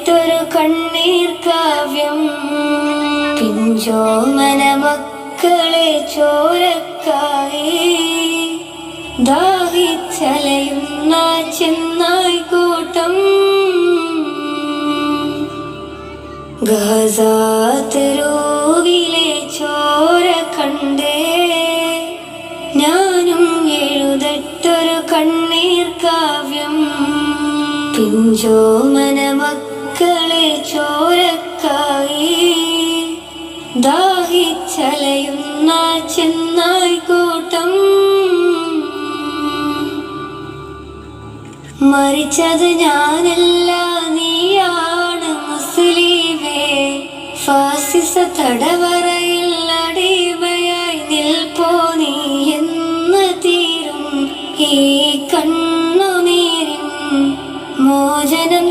എഴുതട്ടൊരു കണ്ണീർ കാവ്യം. പിഞ്ചോമന മക്കളെ ചോരക്കായി ദാഹിച്ചലയുന്ന ചെന്നായി കൂട്ടം. ഗസാതെരുവിലെ ചോര കണ്ടേ ഞാനും എഴുതട്ടൊരു കണ്ണീർ കാവ്യം. പിഞ്ചോമന മക്കളെ ചോരക്കായി ദാഹിച്ചലയുന്ന ചെന്നായി കൂട്ടം. മരിച്ചത് ഞാനല്ല നീയാണ് മുസ്ലിമേ. ഫാസിസ തടവറയിൽ അടിമയായി നിൽപ്പോ നീ എന്ന് തീരും ഈ കണ്ണുനീരിൻ മോചനം